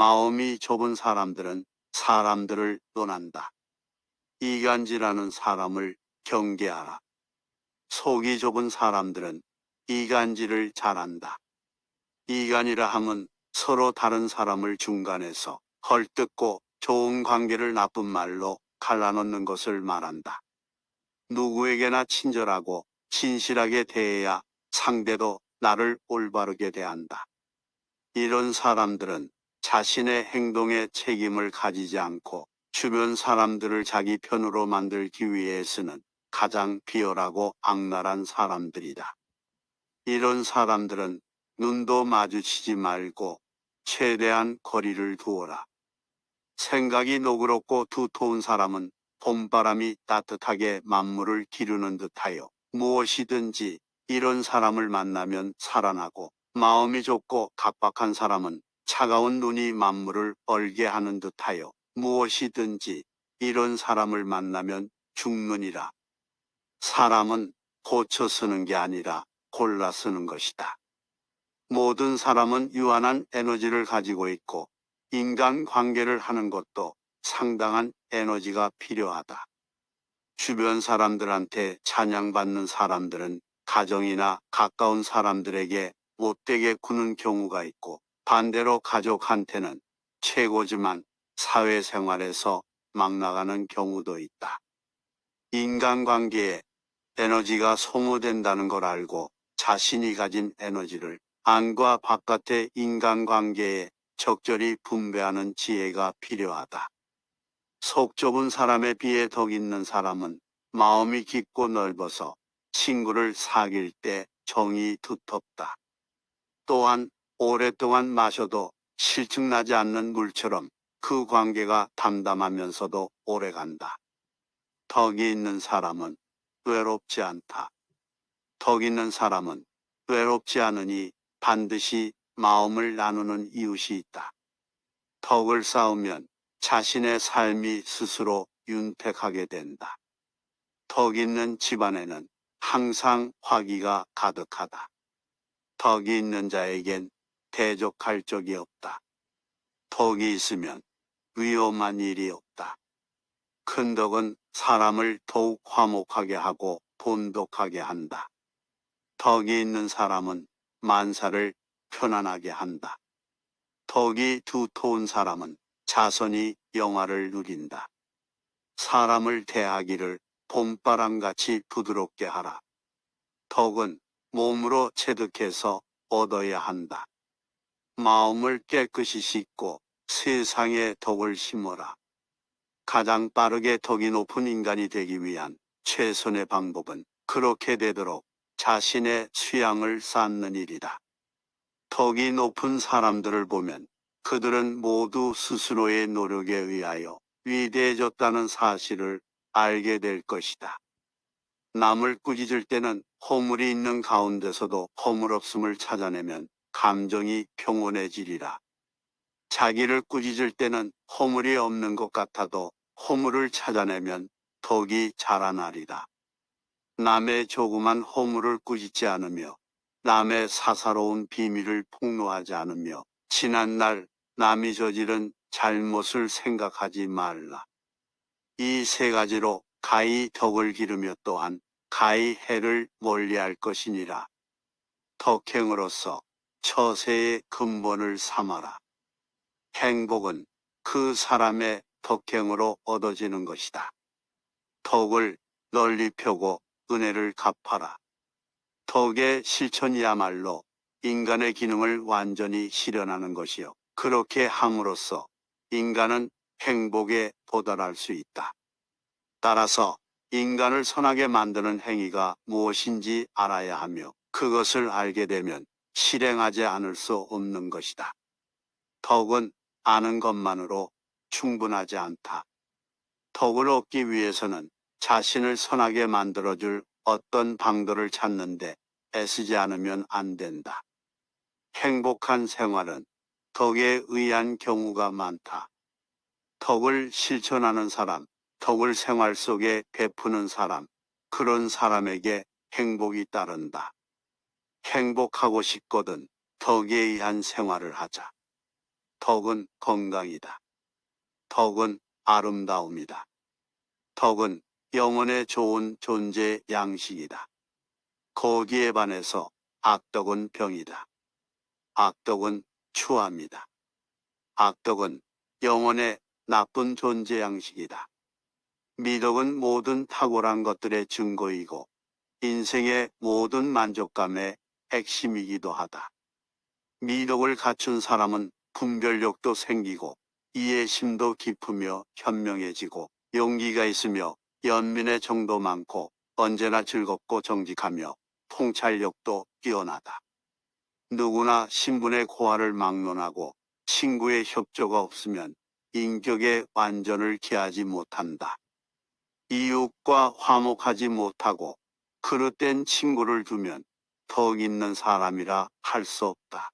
마음이 좁은 사람들은 사람들을 논한다. 이간질하는 사람을 경계하라. 속이 좁은 사람들은 이간질을 잘한다. 이간이라 함은 서로 다른 사람을 중간에서 헐뜯고 좋은 관계를 나쁜 말로 갈라놓는 것을 말한다. 누구에게나 친절하고 진실하게 대해야 상대도 나를 올바르게 대한다. 이런 사람들은 자신의 행동에 책임을 가지지 않고 주변 사람들을 자기 편으로 만들기 위해 쓰는 가장 비열하고 악랄한 사람들이다. 이런 사람들은 눈도 마주치지 말고 최대한 거리를 두어라. 생각이 노그럽고 두터운 사람은 봄바람이 따뜻하게 만물을 기르는 듯하여 무엇이든지 이런 사람을 만나면 살아나고, 마음이 좁고 각박한 사람은 차가운 눈이 만물을 얼게 하는 듯하여 무엇이든지 이런 사람을 만나면 죽느니라. 사람은 고쳐 쓰는 게 아니라 골라 쓰는 것이다. 모든 사람은 유한한 에너지를 가지고 있고 인간 관계를 하는 것도 상당한 에너지가 필요하다. 주변 사람들한테 찬양받는 사람들은 가정이나 가까운 사람들에게 못되게 구는 경우가 있고, 반대로 가족한테는 최고지만 사회생활에서 막 나가는 경우도 있다. 인간관계에 에너지가 소모된다는 걸 알고 자신이 가진 에너지를 안과 바깥의 인간관계에 적절히 분배하는 지혜가 필요하다. 속 좁은 사람에 비해 덕 있는 사람은 마음이 깊고 넓어서 친구를 사귈 때 정이 두텁다. 또한 오랫동안 마셔도 실증나지 않는 물처럼 그 관계가 담담하면서도 오래간다. 덕이 있는 사람은 외롭지 않다. 덕 있는 사람은 외롭지 않으니 반드시 마음을 나누는 이웃이 있다. 덕을 쌓으면 자신의 삶이 스스로 윤택하게 된다. 덕 있는 집안에는 항상 화기가 가득하다. 덕이 있는 자에겐 대적할 적이 없다. 덕이 있으면 위험한 일이 없다. 큰 덕은 사람을 더욱 화목하게 하고 돈독하게 한다. 덕이 있는 사람은 만사를 편안하게 한다. 덕이 두터운 사람은 자선이 영화를 누린다. 사람을 대하기를 봄바람같이 부드럽게 하라. 덕은 몸으로 체득해서 얻어야 한다. 마음을 깨끗이 씻고 세상에 덕을 심어라. 가장 빠르게 덕이 높은 인간이 되기 위한 최선의 방법은 그렇게 되도록 자신의 수양을 쌓는 일이다. 덕이 높은 사람들을 보면 그들은 모두 스스로의 노력에 의하여 위대해졌다는 사실을 알게 될 것이다. 남을 꾸짖을 때는 허물이 있는 가운데서도 허물없음을 찾아내면 감정이 평온해지리라. 자기를 꾸짖을 때는 허물이 없는 것 같아도 허물을 찾아내면 덕이 자라나리라. 남의 조그만 허물을 꾸짖지 않으며 남의 사사로운 비밀을 폭로하지 않으며 지난날 남이 저지른 잘못을 생각하지 말라. 이 세 가지로 가히 덕을 기르며 또한 가히 해를 멀리할 것이니라. 덕행으로서 처세의 근본을 삼아라. 행복은 그 사람의 덕행으로 얻어지는 것이다. 덕을 널리 펴고 은혜를 갚아라. 덕의 실천이야말로 인간의 기능을 완전히 실현하는 것이요, 그렇게 함으로써 인간은 행복에 도달할 수 있다. 따라서 인간을 선하게 만드는 행위가 무엇인지 알아야 하며 그것을 알게 되면 실행하지 않을 수 없는 것이다. 덕은 아는 것만으로 충분하지 않다. 덕을 얻기 위해서는 자신을 선하게 만들어줄 어떤 방도를 찾는데 애쓰지 않으면 안 된다. 행복한 생활은 덕에 의한 경우가 많다. 덕을 실천하는 사람, 덕을 생활 속에 베푸는 사람, 그런 사람에게 행복이 따른다. 행복하고 싶거든 덕에 의한 생활을 하자. 덕은 건강이다. 덕은 아름다움이다. 덕은 영혼에 좋은 존재 양식이다. 거기에 반해서 악덕은 병이다. 악덕은 추함이다. 악덕은 영혼의 나쁜 존재 양식이다. 미덕은 모든 탁월한 것들의 증거이고 인생의 모든 만족감의 핵심이기도 하다. 미덕을 갖춘 사람은 분별력도 생기고 이해심도 깊으며 현명해지고 용기가 있으며 연민의 정도 많고 언제나 즐겁고 정직하며 통찰력도 뛰어나다. 누구나 신분의 고하를 막론하고 친구의 협조가 없으면 인격의 완전을 기하지 못한다. 이웃과 화목하지 못하고 그릇된 친구를 두면 덕 있는 사람이라 할 수 없다.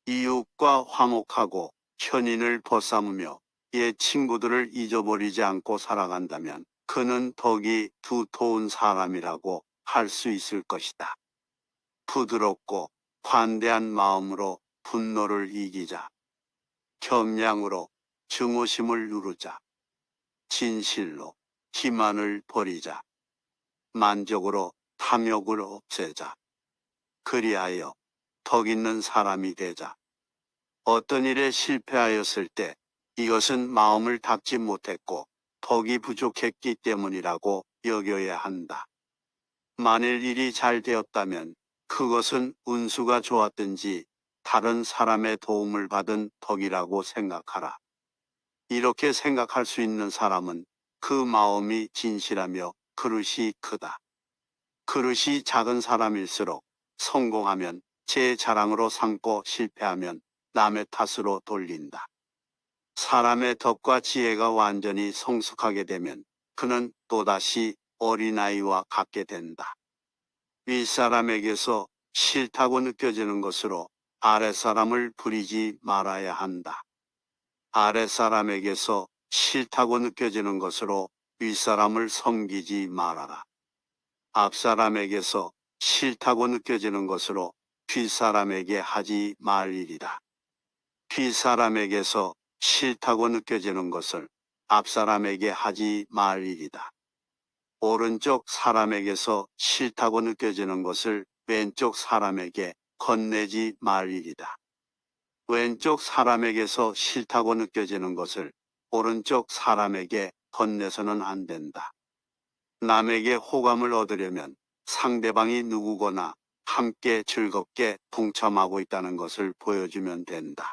이웃과 화목하고 현인을 벗삼으며 옛 친구들을 잊어버리지 않고 살아간다면 그는 덕이 두터운 사람이라고 할 수 있을 것이다. 부드럽고 관대한 마음으로 분노를 이기자. 겸양으로 증오심을 누르자. 진실로 기만을 버리자. 만족으로 탐욕을 없애자. 그리하여 덕 있는 사람이 되자. 어떤 일에 실패하였을 때 이것은 마음을 닦지 못했고 덕이 부족했기 때문이라고 여겨야 한다. 만일 일이 잘 되었다면 그것은 운수가 좋았든지 다른 사람의 도움을 받은 덕이라고 생각하라. 이렇게 생각할 수 있는 사람은 그 마음이 진실하며 그릇이 크다. 그릇이 작은 사람일수록 성공하면 제 자랑으로 삼고 실패하면 남의 탓으로 돌린다. 사람의 덕과 지혜가 완전히 성숙하게 되면 그는 또다시 어린아이와 같게 된다. 윗사람에게서 싫다고 느껴지는 것으로 아랫사람을 부리지 말아야 한다. 아랫사람에게서 싫다고 느껴지는 것으로 윗사람을 섬기지 말아라. 앞사람에게서 싫다고 느껴지는 것으로 뒷사람에게 하지 말 일이다. 뒷사람에게서 싫다고 느껴지는 것을 앞사람에게 하지 말 일이다. 오른쪽 사람에게서 싫다고 느껴지는 것을 왼쪽 사람에게 건네지 말 일이다. 왼쪽 사람에게서 싫다고 느껴지는 것을 오른쪽 사람에게 건네서는 안 된다. 남에게 호감을 얻으려면 상대방이 누구거나 함께 즐겁게 동참하고 있다는 것을 보여주면 된다.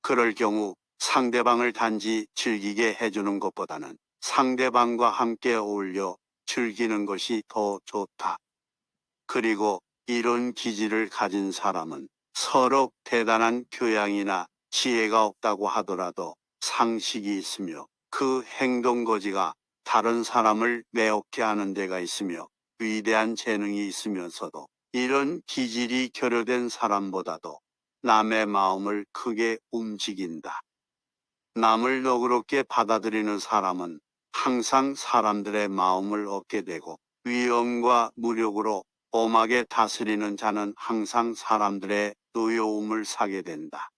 그럴 경우 상대방을 단지 즐기게 해주는 것보다는 상대방과 함께 어울려 즐기는 것이 더 좋다. 그리고 이런 기질을 가진 사람은 서로 대단한 교양이나 지혜가 없다고 하더라도 상식이 있으며 그 행동거지가 다른 사람을 매혹게 하는 데가 있으며 위대한 재능이 있으면서도 이런 기질이 결여된 사람보다도 남의 마음을 크게 움직인다. 남을 너그럽게 받아들이는 사람은 항상 사람들의 마음을 얻게 되고 위엄과 무력으로 엄하게 다스리는 자는 항상 사람들의 노여움을 사게 된다.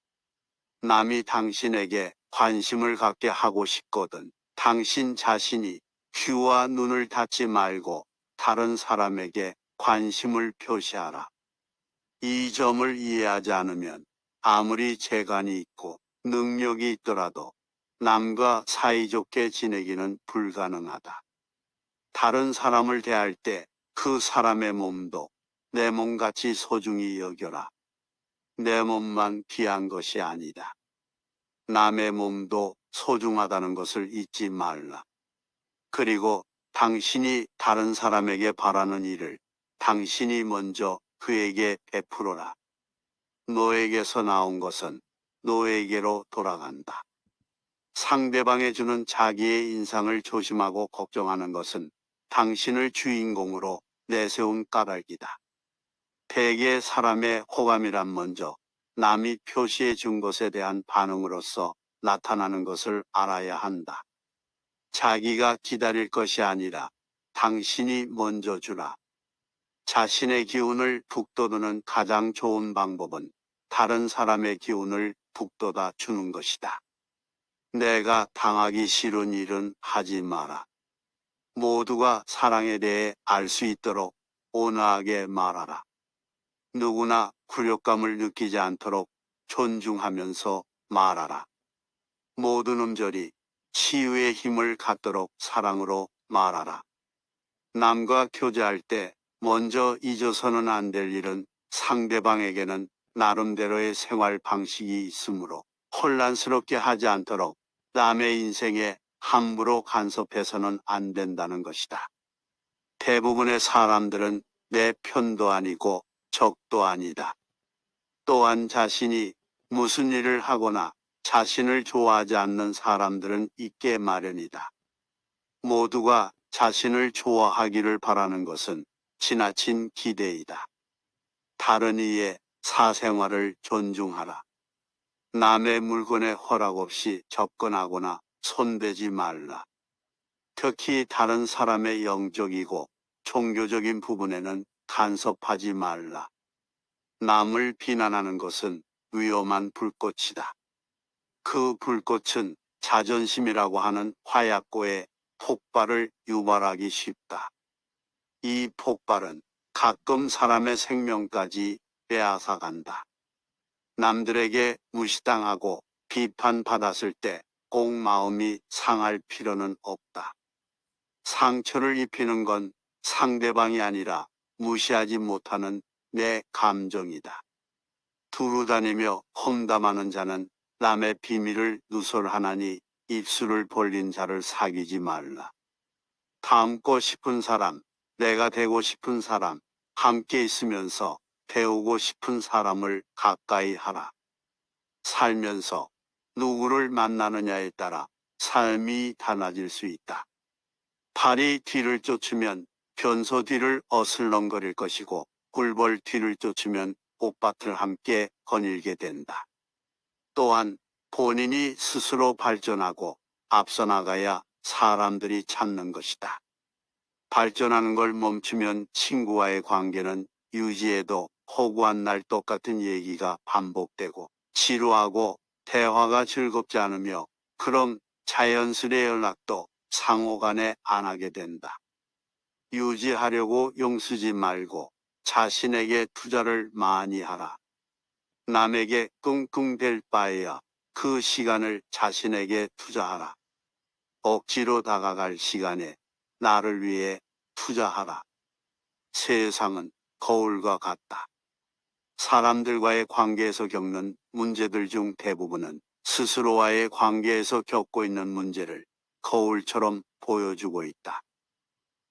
남이 당신에게 관심을 갖게 하고 싶거든 당신 자신이 귀와 눈을 닫지 말고 다른 사람에게 관심을 표시하라. 이 점을 이해하지 않으면 아무리 재간이 있고 능력이 있더라도 남과 사이좋게 지내기는 불가능하다. 다른 사람을 대할 때 그 사람의 몸도 내 몸같이 소중히 여겨라. 내 몸만 귀한 것이 아니다. 남의 몸도 소중하다는 것을 잊지 말라. 그리고 당신이 다른 사람에게 바라는 일을 당신이 먼저 그에게 베풀어라. 너에게서 나온 것은 너에게로 돌아간다. 상대방에 주는 자기의 인상을 조심하고 걱정하는 것은 당신을 주인공으로 내세운 까닭이다. 대개 사람의 호감이란 먼저 남이 표시해 준 것에 대한 반응으로서 나타나는 것을 알아야 한다. 자기가 기다릴 것이 아니라 당신이 먼저 주라. 자신의 기운을 북돋우는 가장 좋은 방법은 다른 사람의 기운을 북돋아 주는 것이다. 내가 당하기 싫은 일은 하지 마라. 모두가 사랑에 대해 알 수 있도록 온화하게 말하라. 누구나 굴욕감을 느끼지 않도록 존중하면서 말하라. 모든 음절이 치유의 힘을 갖도록 사랑으로 말하라. 남과 교제할 때 먼저 잊어서는 안 될 일은 상대방에게는 나름대로의 생활 방식이 있으므로 혼란스럽게 하지 않도록 남의 인생에 함부로 간섭해서는 안 된다는 것이다. 대부분의 사람들은 내 편도 아니고 적도 아니다. 또한 자신이 무슨 일을 하거나 자신을 좋아하지 않는 사람들은 있게 마련이다. 모두가 자신을 좋아하기를 바라는 것은 지나친 기대이다. 다른 이의 사생활을 존중하라. 남의 물건에 허락 없이 접근하거나 손대지 말라. 특히 다른 사람의 영적이고 종교적인 부분에는 간섭하지 말라. 남을 비난하는 것은 위험한 불꽃이다. 그 불꽃은 자존심이라고 하는 화약고에 폭발을 유발하기 쉽다. 이 폭발은 가끔 사람의 생명까지 빼앗아간다. 남들에게 무시당하고 비판받았을 때 꼭 마음이 상할 필요는 없다. 상처를 입히는 건 상대방이 아니라 무시하지 못하는 내 감정이다. 두루 다니며 험담하는 자는 남의 비밀을 누설하나니 입술을 벌린 자를 사귀지 말라. 닮고 싶은 사람, 내가 되고 싶은 사람, 함께 있으면서 배우고 싶은 사람을 가까이 하라. 살면서 누구를 만나느냐에 따라 삶이 달라질 수 있다. 파리 뒤를 쫓으면 변소 뒤를 어슬렁거릴 것이고 꿀벌 뒤를 쫓으면 꽃밭을 함께 거닐게 된다. 또한 본인이 스스로 발전하고 앞서 나가야 사람들이 찾는 것이다. 발전하는 걸 멈추면 친구와의 관계는 유지해도 허구한 날 똑같은 얘기가 반복되고 지루하고 대화가 즐겁지 않으며 그럼 자연스레 연락도 상호간에 안 하게 된다. 유지하려고 용쓰지 말고 자신에게 투자를 많이 하라. 남에게 끙끙댈 바에야 그 시간을 자신에게 투자하라. 억지로 다가갈 시간에 나를 위해 투자하라. 세상은 거울과 같다. 사람들과의 관계에서 겪는 문제들 중 대부분은 스스로와의 관계에서 겪고 있는 문제를 거울처럼 보여주고 있다.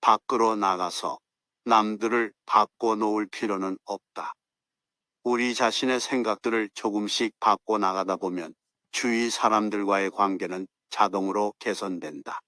밖으로 나가서 남들을 바꿔놓을 필요는 없다. 우리 자신의 생각들을 조금씩 바꿔 나가다 보면 주위 사람들과의 관계는 자동으로 개선된다.